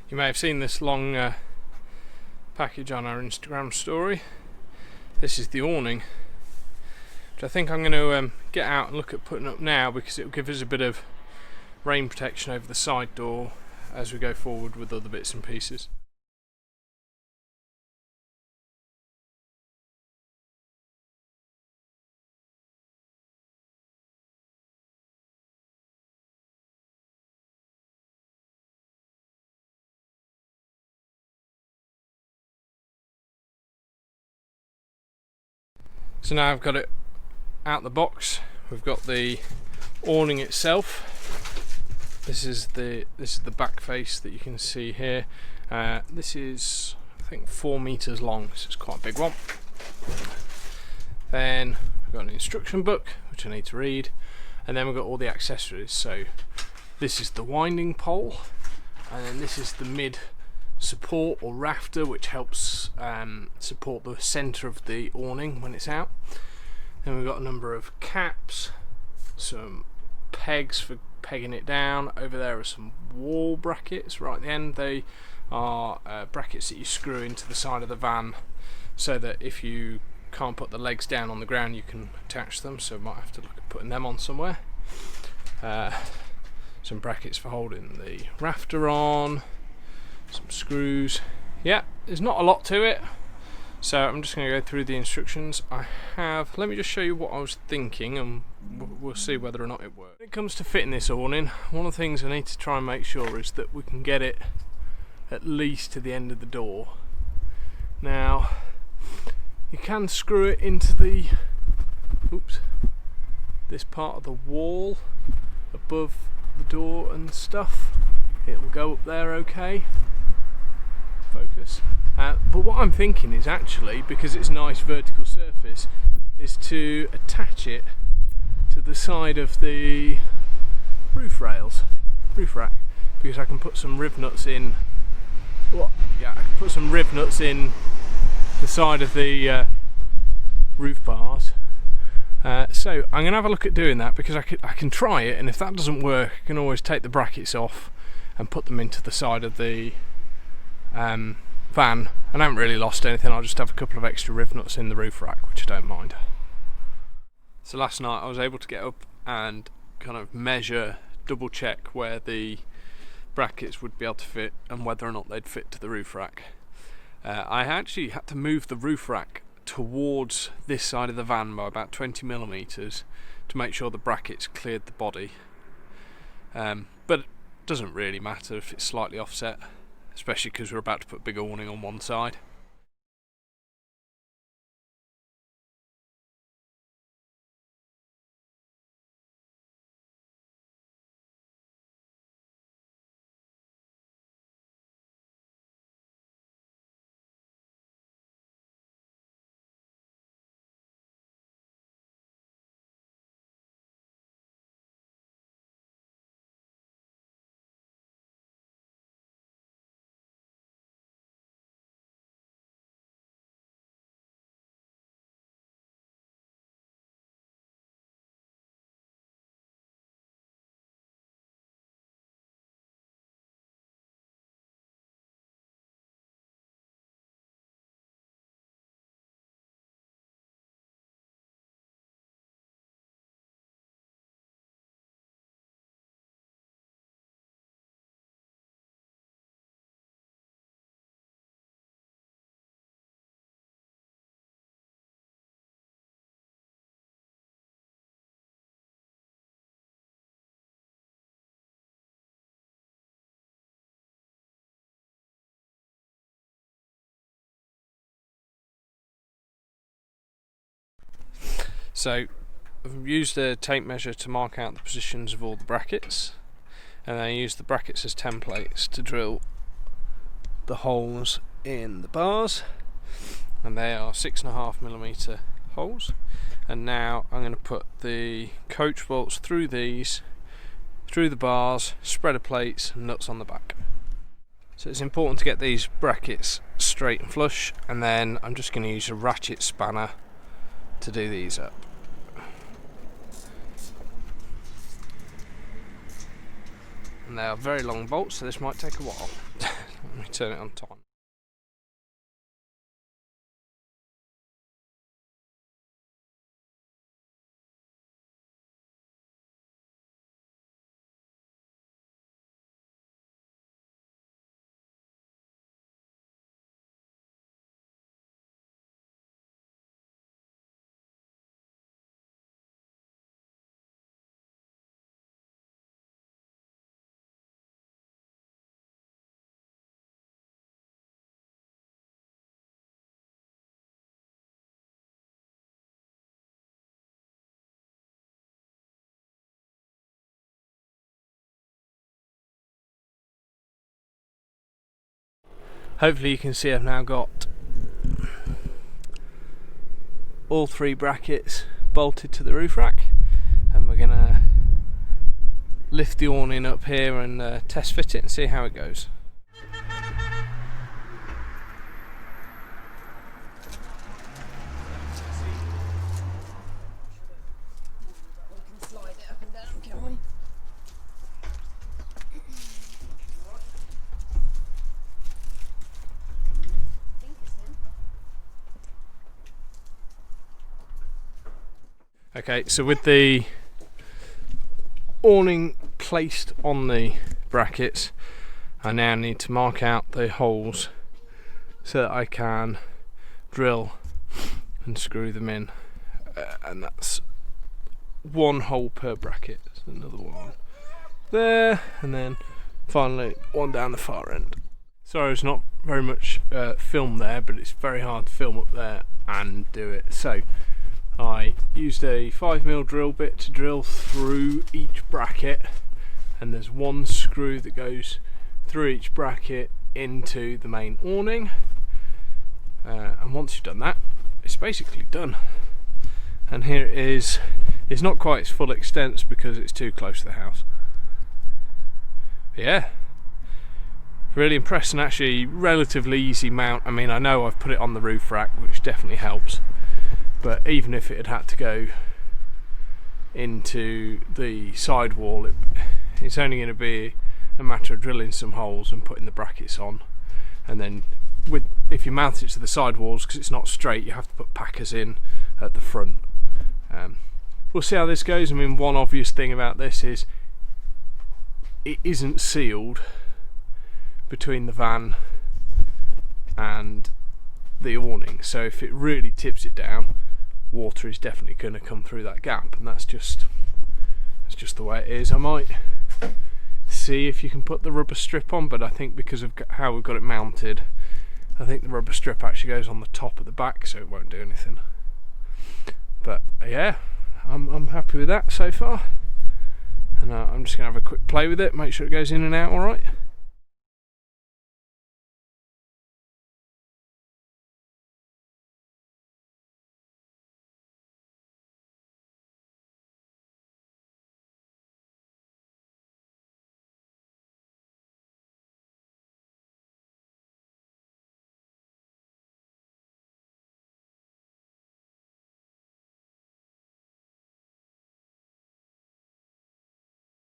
You may have seen this long package on our Instagram story. This is the awning, which I think I'm going to get out and look at putting up now, because it will give us a bit of rain protection over the side door as we go forward with other bits and pieces. So now I've got it out the box. We've got the awning itself. This is the back face that you can see here. This is, I think, 4 meters long, so it's quite a big one. Then we've got an instruction book, which I need to read, and then we've got all the accessories. So this is the winding pole, and then this is the mid support or rafter, which helps support the centre of the awning when it's out. Then we've got a number of caps, some pegs for pegging it down. Over there are some wall brackets right at the end. They are brackets that you screw into the side of the van, so that if you can't put the legs down on the ground, you can attach them. So might have to look at putting them on somewhere. Some brackets for holding the rafter on. Some screws. Yeah, there's not a lot to it, so I'm just going to go through the instructions. Let me just show you what I was thinking, and we'll see whether or not it works. When it comes to fitting this awning, one of the things I need to try and make sure is that we can get it at least to the end of the door. Now, you can screw it into this part of the wall above the door and stuff. It'll go up there okay. Focus. But what I'm thinking is, actually, because it's a nice vertical surface, is to attach it to the side of the roof rack, because I can put some riv nuts in. I can put some riv nuts in the side of the roof bars. So I'm going to have a look at doing that, because I can try it, and if that doesn't work, I can always take the brackets off and put them into the side of the van, and I haven't really lost anything. I'll just have a couple of extra riv nuts in the roof rack, which I don't mind. So last night I was able to get up and kind of measure, double check where the brackets would be able to fit and whether or not they'd fit to the roof rack. I actually had to move the roof rack towards this side of the van by about 20 millimeters to make sure the brackets cleared the body, but it doesn't really matter if it's slightly offset, especially because we're about to put big awning on one side. So I've used a tape measure to mark out the positions of all the brackets, and I used the brackets as templates to drill the holes in the bars, and they are 6.5 millimeter holes. And now I'm going to put the coach bolts through these, through the bars, spreader plates and nuts on the back. So it's important to get these brackets straight and flush, and then I'm just going to use a ratchet spanner to do these up. And they are very long bolts, so this might take a while. Let me turn it on time. Hopefully you can see I've now got all 3 brackets bolted to the roof rack, and we're going to lift the awning up here and test fit it and see how it goes. Okay, so with the awning placed on the brackets, I now need to mark out the holes so that I can drill and screw them in, and that's 1 hole per bracket. So another one there, and then finally 1 down the far end. Sorry, there's not very much film there, but it's very hard to film up there and do it. So I used a 5mm drill bit to drill through each bracket, and there's 1 screw that goes through each bracket into the main awning, and once you've done that, it's basically done. And here it is. It's not quite its full extent because it's too close to the house. But yeah, really impressed, and actually relatively easy mount. I mean, I know I've put it on the roof rack, which definitely helps. But even if it had to go into the sidewall, it's only going to be a matter of drilling some holes and putting the brackets on. And then if you mount it to the sidewalls, because it's not straight, you have to put packers in at the front. We'll see how this goes. I mean, one obvious thing about this is it isn't sealed between the van and the awning. So if it really tips it down, water is definitely going to come through that gap, and that's just the way it is. I might see if you can put the rubber strip on, but I think because of how we've got it mounted, I think the rubber strip actually goes on the top at the back, so it won't do anything. But yeah, I'm happy with that so far, and I'm just going to have a quick play with it, make sure it goes in and out alright.